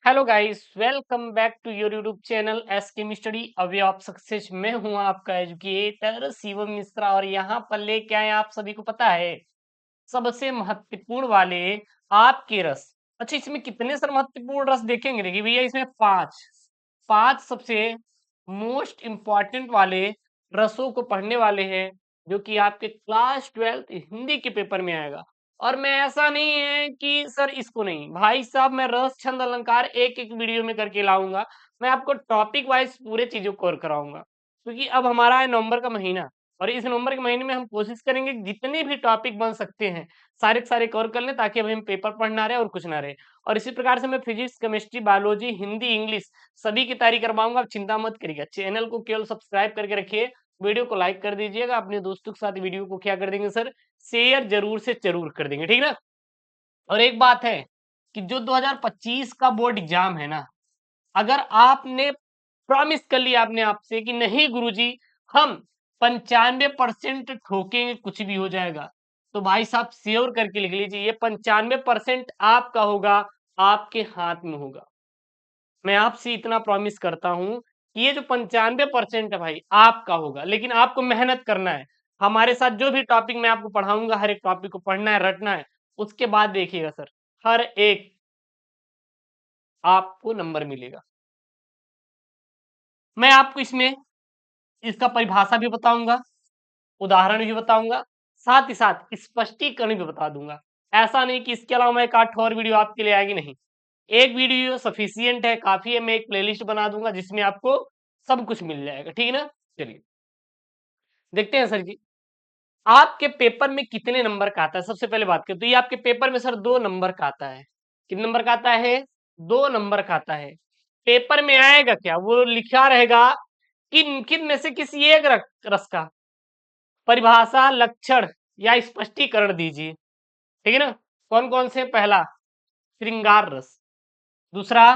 Hello guys, welcome back to your YouTube channel S came study away of success. मैं हूं आपका educator Shivam Mishra और यहाँ पर लेके आए आप सभी को पता है सबसे महत्वपूर्ण वाले आपके रस। अच्छा, इसमें कितने सर महत्वपूर्ण रस देखेंगे? देखिए भैया, इसमें पांच पांच सबसे मोस्ट इंपॉर्टेंट वाले रसों को पढ़ने वाले हैं, जो कि आपके क्लास 12th हिंदी के पेपर में आएगा। और मैं ऐसा नहीं है कि सर इसको नहीं, भाई साहब मैं रस छंद अलंकार एक एक वीडियो में करके लाऊंगा। मैं आपको टॉपिक वाइज पूरे चीजों को कवर कराऊंगा, क्योंकि अब हमारा है नवंबर का महीना, और इस नवंबर के महीने में हम कोशिश करेंगे कि जितने भी टॉपिक बन सकते हैं सारे के सारे कवर कर लें, ताकि अभी हम पेपर पढ़ना रहे और कुछ ना रहे। और इसी प्रकार से मैं physics, chemistry, biology, Hindi, English सभी की तैयारी करवाऊंगा। आप चिंता मत करिएगा, चैनल को केवल सब्सक्राइब करके रखिए, वीडियो को लाइक कर दीजिएगा, अपने दोस्तों के साथ वीडियो को क्या कर देंगे सर, शेयर जरूर से जरूर कर देंगे, ठीक ना। और एक बात है कि जो 2025 का बोर्ड एग्जाम है ना, अगर आपने प्रॉमिस कर लिया आपने आपसे कि नहीं गुरुजी हम 95% ठोकेंगे, कुछ भी हो जाएगा, तो भाई साहब श्योर करके लिख लीजिए, ये 95% आपका होगा, आपके हाथ में होगा। मैं आपसे इतना प्रॉमिस करता हूं कि ये जो 95% है भाई आपका होगा, लेकिन आपको मेहनत करना है। हमारे साथ जो भी टॉपिक मैं आपको पढ़ाऊंगा, हर एक टॉपिक को पढ़ना है, रटना है। उसके बाद देखिएगा सर, हर एक आपको नंबर मिलेगा। मैं आपको इसमें इसका परिभाषा भी बताऊंगा, उदाहरण भी बताऊंगा, साथ ही साथ स्पष्टीकरण भी बता दूंगा। ऐसा नहीं कि इसके अलावा मैं एक आठ और वीडियो आपके लिए आएगी, नहीं। एक वीडियो सफिशियंट है, काफी है। मैं एक प्लेलिस्ट बना दूंगा जिसमें आपको सब कुछ मिल जाएगा, ठीक है ना। चलिए देखते हैं सर जी, आपके पेपर में कितने नंबर का आता है। सबसे पहले बात करें तो ये आपके पेपर में सर 2 नंबर का आता है। कितने नंबर का आता है? 2 नंबर का आता है। पेपर में आएगा क्या, वो लिखा रहेगा किन किन में से किसी एक रस का परिभाषा, लक्षण या स्पष्टीकरण दीजिए, ठीक है ना। कौन कौन से? पहला श्रृंगार रस, दूसरा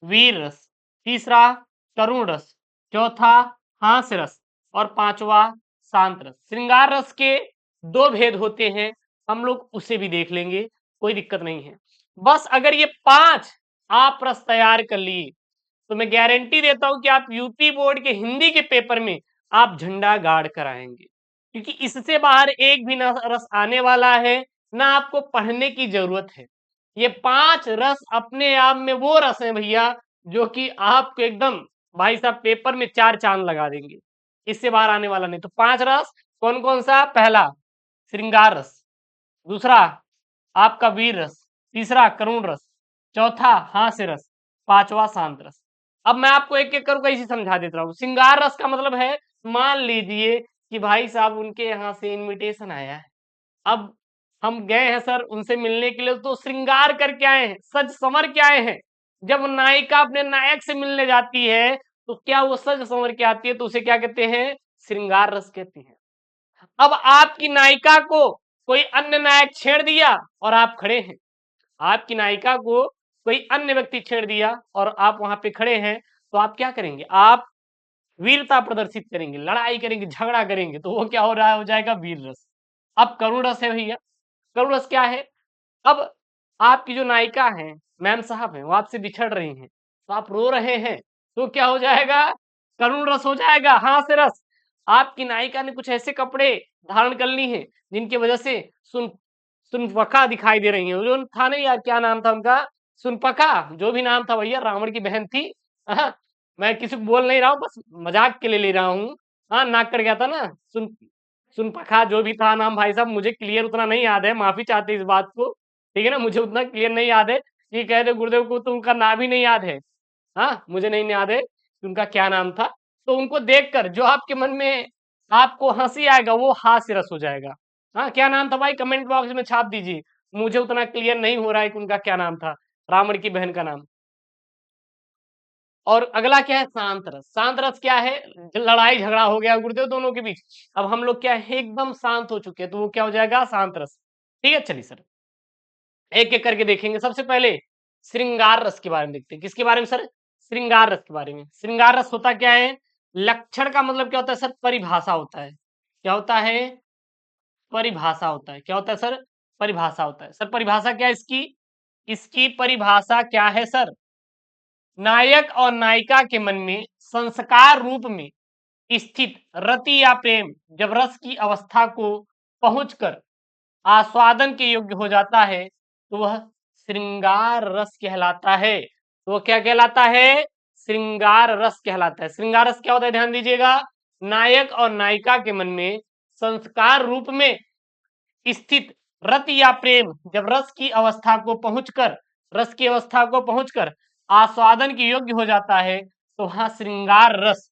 वीर रस, तीसरा करुण रस, चौथा हास्य रस, और पांचवा शांत रस। श्रृंगार रस के 2 भेद होते हैं, हम लोग उसे भी देख लेंगे, कोई दिक्कत नहीं है। बस अगर ये 5 आप रस तैयार कर लिए तो मैं गारंटी देता हूं कि आप यूपी बोर्ड के हिंदी के पेपर में आप झंडा गाड़ कर आएंगे, क्योंकि इससे बाहर एक भी रस आने वाला है ना, आपको पढ़ने की जरूरत है। ये 5 रस अपने आप में वो रस है भैया, जो कि आपको एकदम भाई साहब पेपर में 4 चांद लगा देंगे। इससे बाहर आने वाला नहीं। तो 5 रस कौन कौन सा? पहला श्रृंगार रस, दूसरा आपका वीर रस, तीसरा करुण रस, चौथा हास्य रस, पांचवा शांत रस। अब मैं आपको एक एक करके इसी समझा देता हूँ। श्रृंगार रस का मतलब है, मान लीजिए कि भाई साहब उनके यहाँ से इनविटेशन आया है, अब हम गए हैं सर उनसे मिलने के लिए, तो श्रृंगार करके आए हैं, सज संवर के आए हैं। जब नायिका अपने नायक से मिलने जाती है तो क्या वो सज संवर के आती है, तो उसे क्या कहते हैं? श्रृंगार रस कहते हैं। अब आपकी नायिका को कोई अन्य नायक छेड़ दिया और आप खड़े हैं, आपकी नायिका को कोई अन्य व्यक्ति छेड़ दिया और आप वहां पे खड़े हैं, तो आप क्या करेंगे? आप वीरता प्रदर्शित करेंगे, लड़ाई करेंगे, झगड़ा करेंगे, तो वो क्या हो रहा है? हो जाएगा वीर रस। अब करुण रस है भैया। करुण रस क्या है? अब आपकी जो नायिका है, मैम साहब है, वो आपसे बिछड़ रही हैं, तो आप रो रहे हैं, तो क्या हो जाएगा? करुण रस हो जाएगा, हास्य रस। आपकी नायिका ने कुछ ऐसे कपड़े धारण कर ली हैं जिनकी वजह से सुन सुनपखा दिखाई दे रही है। वो जो था नहीं यार, क्या नाम था उनका? सुनपखा, जो भी नाम था भैया, रावण की बहन थी। हाँ, मैं किसी को बोल नहीं रहा हूँ, बस मजाक के लिए ले रहा हूँ। हाँ, नाक कट गया था ना। सुनपखा जो भी था नाम, भाई साहब मुझे क्लियर उतना नहीं याद है, माफी चाहते इस बात को, ठीक है ना। मुझे उतना क्लियर नहीं याद है कि कह दे गुरुदेव को तो उनका नाम ही नहीं याद है। हाँ, मुझे नहीं याद है कि उनका क्या नाम था। तो उनको देखकर जो आपके मन में आपको हंसी आएगा, वो हास्य रस हो जाएगा। हाँ, क्या नाम था भाई? कमेंट बॉक्स में छाप दीजिए, मुझे उतना क्लियर नहीं हो रहा है कि उनका क्या नाम था, रावण की बहन का नाम। और अगला क्या है? शांत रस। शांत रस क्या है? लड़ाई झगड़ा हो गया गुरुदेव दोनों के बीच, अब हम लोग क्या है, एकदम शांत हो चुके हैं, तो वो क्या हो जाएगा? शांत रस। ठीक है, चलिए सर एक एक करके देखेंगे। सबसे पहले श्रृंगार रस के बारे में देखते हैं। किसके बारे में सर? श्रृंगार रस के बारे में। श्रृंगार रस होता क्या है? लक्षण का मतलब क्या होता है सर? परिभाषा होता है। क्या होता है? परिभाषा होता है। क्या होता है सर? परिभाषा होता है। सर परिभाषा क्या है इसकी? इसकी परिभाषा क्या है सर? नायक और नायिका के मन में संस्कार रूप में स्थित रति या प्रेम जब रस की अवस्था को पहुंचकर आस्वादन के योग्य हो जाता है तो वह श्रृंगार रस कहलाता है। तो वो क्या कहलाता है? श्रृंगार रस कहलाता है। श्रृंगार रस क्या होता है? ध्यान दीजिएगा, नायक और नायिका के मन में संस्कार रूप में स्थित रति या प्रेम जब रस की अवस्था को पहुंचकर आस्वादन के योग्य हो जाता है तो वहां श्रृंगार रस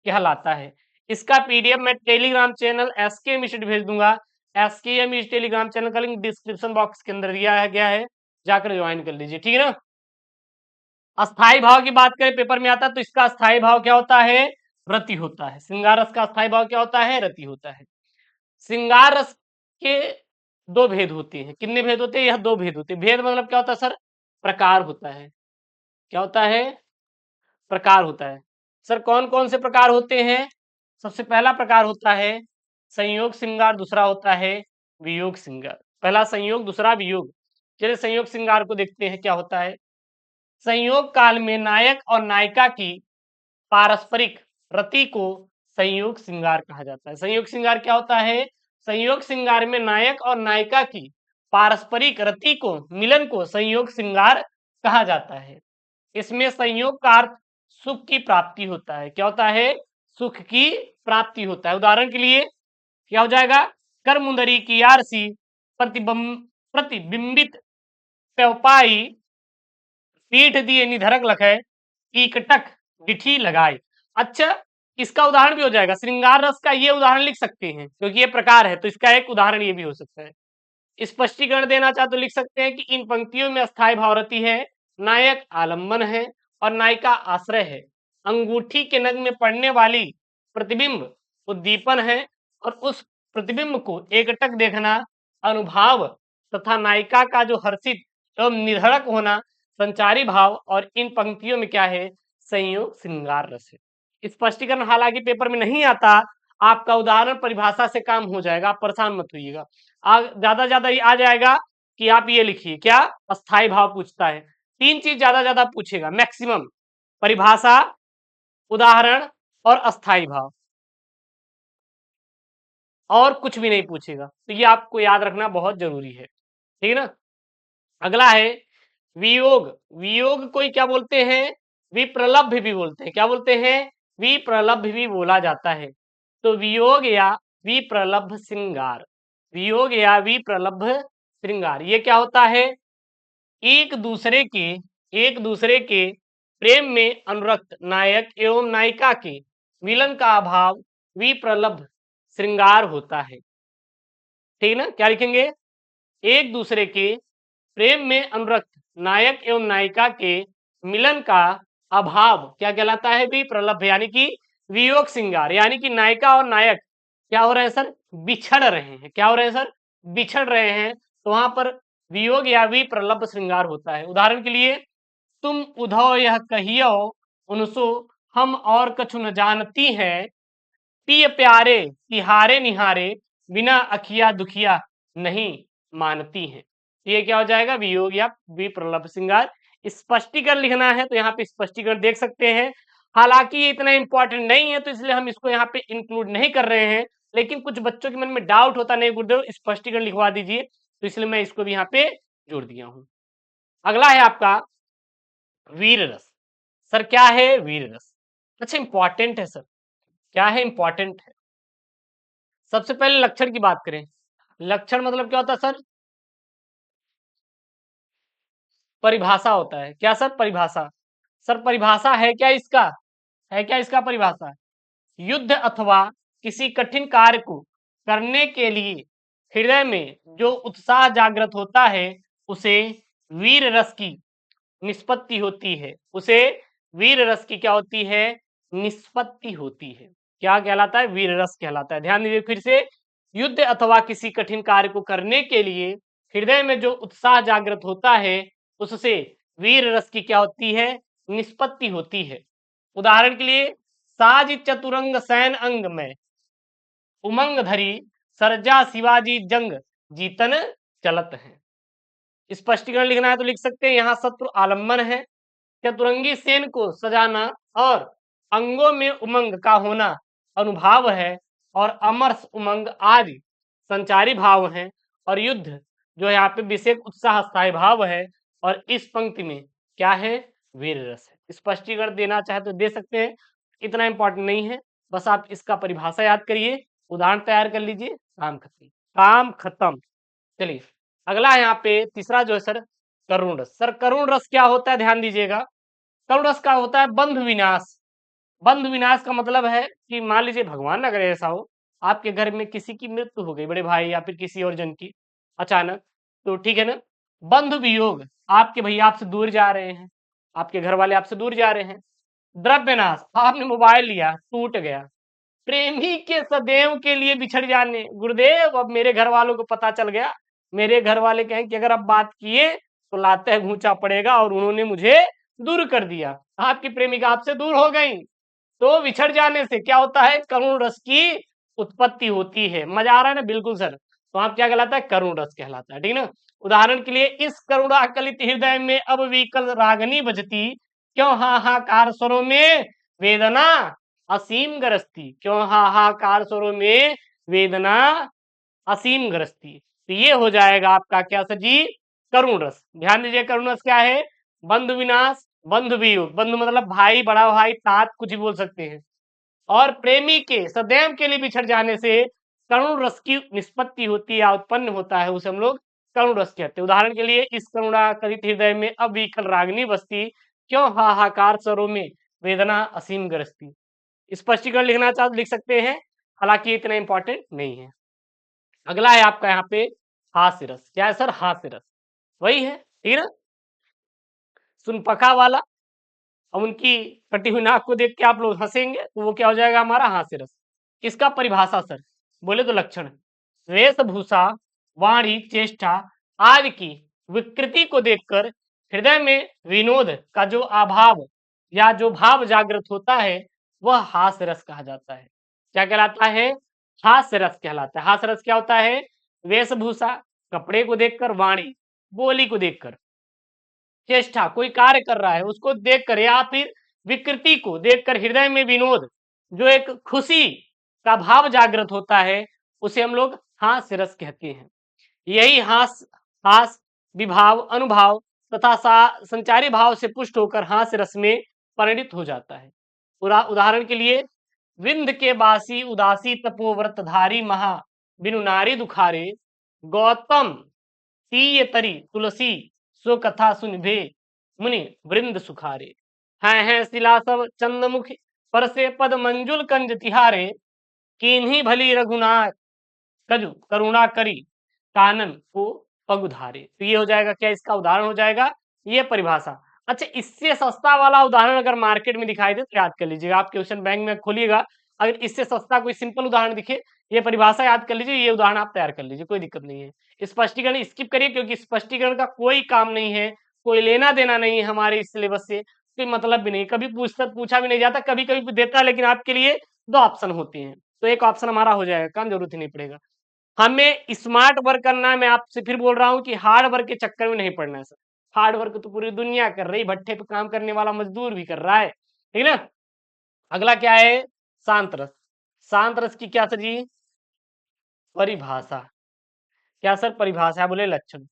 कहलाता है। इसका पीडीएफ मैं टेलीग्राम चैनल एसके मिस्टर भेज दूंगा। एसकेएम इस टेलीग्राम चैनल का लिंक डिस्क्रिप्शन बॉक्स के अंदर दिया गया है, जाकर ज्वाइन कर लीजिए, ठीक है ना। अस्थाई भाव की बात करें, पेपर में आता है, तो इसका अस्थाई भाव क्या होता है? रति होता है। श्रृंगार रस का अस्थाई भाव क्या होता है? रति होता है। श्रृंगार रस के दो भेद होते हैं। कितने भेद होते हैं? यह दो भेद होते हैं। भेद मतलब क्या होता है सर? प्रकार होता है। क्या होता है? प्रकार होता है। सर कौन कौन से प्रकार होते हैं? सबसे पहला प्रकार होता है संयोग श्रृंगार, दूसरा होता है वियोग श्रृंगार। पहला संयोग, दूसरा वियोग। चलिए संयोग श्रृंगार को देखते हैं क्या होता है। संयोग काल में नायक और नायिका की पारस्परिक रति को संयोग श्रृंगार कहा जाता है। संयोग श्रृंगार क्या होता है? संयोग श्रृंगार में नायक और नायिका की पारस्परिक रति को, मिलन को संयोग श्रृंगार कहा जाता है। इसमें संयोग का अर्थ सुख की प्राप्ति होता है। क्या होता है? सुख की प्राप्ति होता है। उदाहरण के लिए क्या हो जाएगा? कर मुंदरी की आरसी प्रतिबिंबित प्यवपाई पीठ दिए निधरक लखै कीकटक डिठी लगाए। अच्छा, इसका उदाहरण भी हो जाएगा। श्रृंगार रस का ये उदाहरण लिख सकते हैं क्योंकि ये प्रकार है, तो इसका एक उदाहरण ये भी हो सकता है। स्पष्टीकरण देना चाहे तो लिख सकते हैं कि इन पंक्तियों में अस्थाई भावरती है, नायक आलम्बन है और नायिका आश्रय है। अंगूठी के नग में पड़ने वाली प्रतिबिंब उद्दीपन है और उस प्रतिबिंब को एकटक देखना अनुभाव तथा नायिका का जो हर्षित एवं निधड़क होना संचारी भाव, और इन पंक्तियों में क्या है? संयोग श्रृंगार रस है। स्पष्टीकरण हालांकि पेपर में नहीं आता, आपका उदाहरण परिभाषा से काम हो जाएगा, आप परेशान मत होइएगा। ज्यादा ये आ जाएगा कि आप ये लिखिए क्या अस्थाई भाव पूछता है। तीन चीज ज्यादा पूछेगा मैक्सिमम: परिभाषा, उदाहरण और अस्थाई भाव, और कुछ भी नहीं पूछेगा। तो ये आपको याद रखना बहुत जरूरी है, ठीक है ना। अगला है वियोग। वियोग को क्या बोलते हैं? विप्रलब्ध भी बोलते हैं। क्या बोलते हैं? विप्रलब्ध भी बोला जाता है। तो वियोग या विप्रलब्ध श्रृंगार, वियोग या विप्रलब्ध श्रृंगार ये क्या होता है? एक दूसरे के प्रेम में अनुरक्त नायक एवं नायिका के मिलन का अभाव विप्रलब्ध श्रृंगार होता है, ठीक ना। क्या लिखेंगे? एक दूसरे के प्रेम में अनुरक्त नायक एवं नायिका के मिलन का अभाव क्या कहलाता है? विप्रलब्ध, यानी कि वियोग श्रृंगार। यानी कि नायिका और नायक क्या हो रहे हैं सर? बिछड़ रहे हैं। क्या हो रहे हैं सर? बिछड़ रहे हैं। तो वहां पर वियोग या विप्रलब्ध श्रृंगार होता है। उदाहरण के लिए, तुम उधो यह कहियो उनसो हम और कछु न जानती है, पिय प्यारे तिहारे निहारे बिना अखिया दुखिया नहीं मानती हैं। ये क्या हो जाएगा? वियोग या विप्रलब्ध श्रृंगार। स्पष्टीकरण लिखना है तो यहाँ पे स्पष्टीकरण देख सकते हैं। हालांकि ये इतना इंपॉर्टेंट नहीं है तो इसलिए हम इसको यहाँ पे इंक्लूड नहीं कर रहे हैं, लेकिन कुछ बच्चों के मन में डाउट होता नहीं गुरुदेव स्पष्टीकरण लिखवा दीजिए, तो इसलिए मैं इसको भी यहाँ पे जोड़ दिया हूँ। अगला है आपका वीर रस। सर क्या है वीर रस? अच्छा इंपॉर्टेंट है सर। क्या है? इंपॉर्टेंट है। सबसे पहले लक्षण की बात करें। लक्षण मतलब क्या होता है सर? परिभाषा होता है। क्या सर? परिभाषा। सर परिभाषा है क्या इसका? है क्या इसका परिभाषा? युद्ध अथवा किसी कठिन कार्य को करने के लिए हृदय में जो उत्साह जागृत होता है उसे वीर रस की निष्पत्ति होती है। उसे वीर रस की क्या होती है? निष्पत्ति होती है। क्या कहलाता है? वीर रस कहलाता है। ध्यान दीजिए फिर से, युद्ध अथवा किसी कठिन कार्य को करने के लिए हृदय में जो उत्साह जागृत होता है उससे वीर रस की क्या होती है? निष्पत्ति होती है। उदाहरण के लिए, साज चतुरंग सैन अंग में उमंग धरी सरजा शिवाजी जंग जीतन चलत है। स्पष्टीकरण लिखना है तो लिख सकते हैं। यहाँ शत्रु आलम्बन है, चतुरंगी सेन को सजाना और अंगों में उमंग का होना अनुभाव है, और अमरस उमंग आदि संचारी भाव हैं, और युद्ध जो यहाँ पे विशेष उत्साह स्थायी भाव है, और इस पंक्ति में क्या है, वीर रस है। स्पष्टीकरण देना चाहे तो दे सकते हैं, इतना इंपॉर्टेंट नहीं है, बस आप इसका परिभाषा याद करिए, उदाहरण तैयार कर लीजिए, काम खत्म। काम खत्म। चलिए अगला यहाँ पे तीसरा जो है सर, करुण रस। सर करुण रस क्या होता है, ध्यान दीजिएगा। करुण रस का होता है बंधु विनाश। बंधु विनाश का मतलब है कि मान लीजिए, भगवान ना करे ऐसा हो, आपके घर में किसी की मृत्यु हो गई, बड़े भाई या फिर किसी और जन की अचानक, तो ठीक है ना, बंधु वियोग, आपके भैया आपसे दूर जा रहे हैं, आपके घर वाले आपसे दूर जा रहे हैं। द्रव्य नाश, आपने मोबाइल लिया टूट गया। प्रेमी के सदैव के लिए बिछड़ जाने, गुरुदेव अब मेरे घर वालों को पता चल गया, मेरे घर वाले कहें कि अगर अब बात किए तो लाते घूंचा पड़ेगा, और उन्होंने मुझे दूर कर दिया। आपकी प्रेमिका आपसे दूर हो गई, तो विछड़ जाने से क्या होता है, करुण रस की उत्पत्ति होती है। मजा आ रहा है ना, बिल्कुल सर। तो आप क्या कहलाता है, करुण रस कहलाता है, ठीक है ना। उदाहरण के लिए, इस करुणाकलित हृदय में अब विकल रागनी बजती, क्यों हाहाकार स्वरों में वेदना असीम ग्रस्ती, क्यों हाहाकार स्वरों में वेदना असीम ग्रस्ती। तो ये हो जाएगा आपका क्या सर जी, करुण रस। ध्यान दीजिए, करुण रस क्या है, बंधु विनाश, बंधु वियोग, बंधु मतलब भाई, बड़ा भाई, तात, कुछ भी बोल सकते हैं, और प्रेमी के सदैव के लिए बिछड़ जाने से करुण रस की निष्पत्ति होती है या उत्पन्न होता है, उसे हम लोग करुण रस कहते हैं। उदाहरण के लिए, इस करुणा कलित हृदय में अब विकल रागनी बसती, क्यों हाहाकार स्वरों में वेदना असीम ग्रस्ती। स्पष्टीकरण लिखना चाहो तो लिख सकते हैं, हालांकि इतना इंपॉर्टेंट नहीं है। अगला है आपका यहाँ पे हास्य रस। क्या है सर, हास्य रस, वही है, ठीक है ना, सुनपखा वाला। अब उनकी कटी हुई नाक को देख के आप लोग हंसेंगे, तो वो क्या हो जाएगा, हमारा हास्य रस। इसका परिभाषा सर बोले तो लक्षण, वेशभूषा, वाणी, चेष्टा आदि की विकृति को देखकर हृदय में विनोद का जो अभाव या जो भाव जागृत होता है, वह हास्य रस कहा जाता है। क्या कहलाता है, हास्य रस कहलाता है। हास्य रस क्या होता है, वेशभूषा, कपड़े को देखकर, वाणी, बोली को देखकर, चेष्टा, कोई कार्य कर रहा है उसको देखकर, या फिर विकृति को देखकर हृदय में विनोद, जो एक खुशी का भाव जागृत होता है, उसे हम लोग हास्य रस कहते हैं। यही हास विभाव, अनुभाव तथा संचारी भाव से पुष्ट होकर हास्य रस में परिणित हो जाता है। उदाहरण के लिए, विंध्य के बासी उदासी तपोव्रतधारी महा बिनु नारी दुखारे, गौतम तीय तरी तुलसी सो कथा सुनिभे मुनि वृंद सुखारे। हैं शिला सब चंदमुख पर से पद मंजुल कंज तिहारे, किन्हीं भली रघुनाथ कजु करुणा करी कानन को पगुधारे। तो ये हो जाएगा क्या, इसका उदाहरण हो जाएगा ये परिभाषा। अच्छा, इससे सस्ता वाला उदाहरण अगर मार्केट में दिखाई दे तो याद कर लीजिएगा, आप क्वेश्चन बैंक में खोलिएगा, अगर इससे सस्ता कोई सिंपल उदाहरण दिखे, ये परिभाषा याद कर लीजिए, ये उदाहरण आप तैयार कर लीजिए, कोई दिक्कत नहीं है। स्पष्टीकरण स्किप करिए, क्योंकि स्पष्टीकरण का कोई काम नहीं है, कोई लेना देना नहीं है हमारे इस सिलेबस से, कोई मतलब भी नहीं, कभी पूछा भी नहीं जाता, कभी कभी देता है, लेकिन आपके लिए दो ऑप्शन होते हैं, तो एक ऑप्शन हमारा हो जाएगा, काम जरूरत ही नहीं पड़ेगा। हमें स्मार्ट वर्क करना है, मैं आपसे फिर बोल रहा हूं कि हार्ड वर्क के चक्कर में नहीं पड़ना है सर। हार्ड वर्क तो पूरी दुनिया कर रही, भट्टे पे काम करने वाला मजदूर भी कर रहा है, ठीक है ना। अगला क्या है, शांत रस। शांत रस की क्या सर जी, परिभाषा। क्या सर परिभाषा, बोले लक्षण,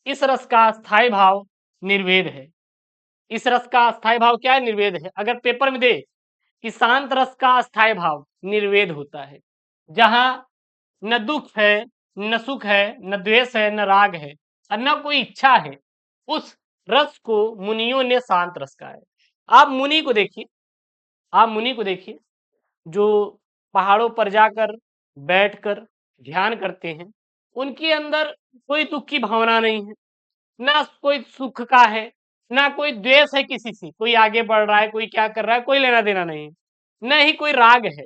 इस रस का स्थायी भाव निर्वेद है। इस रस का स्थायी भाव क्या है, निर्वेद है। अगर पेपर में दे कि शांत रस का स्थायी भाव निर्वेद होता है, जहां न दुख है, न सुख है, न द्वेष है, न राग है, और न कोई इच्छा है, उस रस को मुनियों ने शांत रस कहा है। आप मुनि को देखिए, आप मुनि को देखिए, जो पहाड़ों पर जाकर बैठकर ध्यान करते हैं, उनके अंदर कोई दुख की भावना नहीं है, ना कोई सुख का है, ना कोई द्वेष है किसी से, कोई आगे बढ़ रहा है, कोई क्या कर रहा है, कोई लेना देना नहीं है, न ही कोई राग है,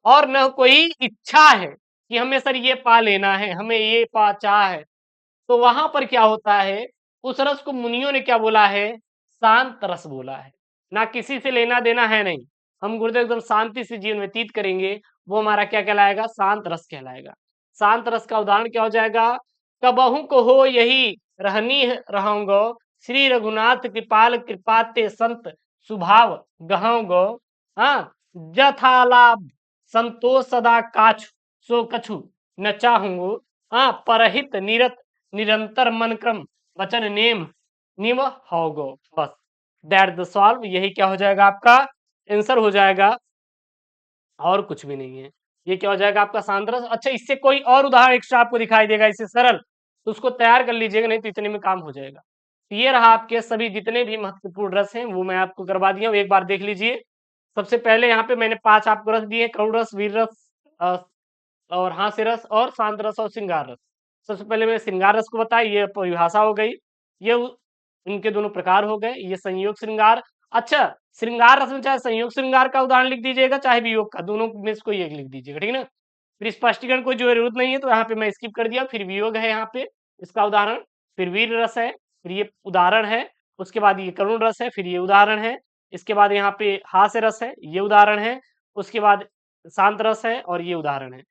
और न कोई इच्छा है कि हमें सर ये पा लेना है, हमें ये पा चाह है। तो वहां पर क्या होता है, उस रस को मुनियों ने क्या बोला है, शांत रस बोला है। ना किसी से लेना देना है, नहीं, हम गुरुदेव एकदम शांति से जीवन व्यतीत करेंगे, वो हमारा क्या कहलाएगा, शांत रस कहलाएगा। शांत रस का उदाहरण क्या हो जाएगा, कबहू को हो यही रहनी रहूंगो, श्री रघुनाथ कृपाल कृपाते संत सुभाव गहौ गो हाँ जथा लाभ संतोष सदा काछु सो कछु न चाहूंगो हाँ परहित निरत निरंतर मन क्रम वचन नेम निम होगो। बस दैट द सॉल्व, यही क्या हो जाएगा आपका आंसर हो जाएगा और कुछ भी नहीं है। ये क्या हो जाएगा आपका सांद्रस। अच्छा इससे कोई और उदाहरण एक्स्ट्रा आपको दिखाई देगा इससे सरल, तो उसको तैयार कर लीजिएगा, नहीं तो इतने में काम हो जाएगा। ये रहा आपके सभी जितने भी महत्वपूर्ण रस हैं वो मैं आपको करवा दिया हूँ, एक बार देख लीजिए। सबसे पहले यहाँ पे मैंने 5 आपको रस दिए, करुण रस, वीर रस और हास्य रस और शांत रस और श्रृंगार रस। सबसे पहले मैंने श्रृंगार रस को बताया, ये परिभाषा हो गई, ये इनके दोनों प्रकार हो गए, ये संयोग श्रृंगार। अच्छा श्रृंगार रस में चाहे संयोग श्रृंगार का उदाहरण लिख दीजिएगा चाहे वियोग का, दोनों में से कोई एक लिख दीजिएगा, ठीक है ना। फिर स्पष्टीकरण कोई जरूरत नहीं है तो यहाँ पे मैं स्किप कर दिया। फिर वियोग है यहाँ पे इसका उदाहरण, फिर वीर रस है, फिर ये उदाहरण है, उसके बाद ये करुण रस है, फिर ये उदाहरण है, इसके बाद यहाँ पे हास्य रस है, ये उदाहरण है, उसके बाद शांत रस है और ये उदाहरण है।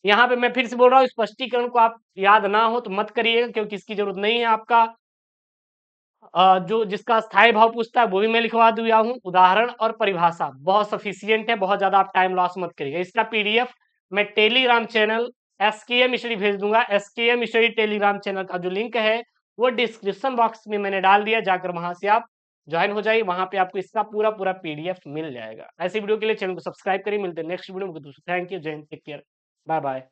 यहाँ पे मैं फिर से बोल रहा हूँ स्पष्टीकरण को आप याद ना हो तो मत करिएगा, क्योंकि इसकी जरूरत नहीं है। आपका जो जिसका स्थायी भाव पूछता है वो भी मैं लिखवा दिया हूँ, उदाहरण और परिभाषा बहुत सफिशियंट है, बहुत ज्यादा आप टाइम लॉस मत करिएगा। इसका पीडीएफ मैं टेलीग्राम चैनल SKM स्टडी भेज दूंगा। SKM स्टडी टेलीग्राम चैनल का जो लिंक है वो डिस्क्रिप्शन बॉक्स में मैंने डाल दिया, जाकर वहां से आप ज्वाइन हो जाइए, वहां पे आपको इसका पूरा पूरा पीडीएफ मिल जाएगा। ऐसी वीडियो के लिए चैनल को सब्सक्राइब करिए, मिलते हैं नेक्स्ट वीडियो में। थैंक यू, जय हिंद, टेक केयर, बाय बाय।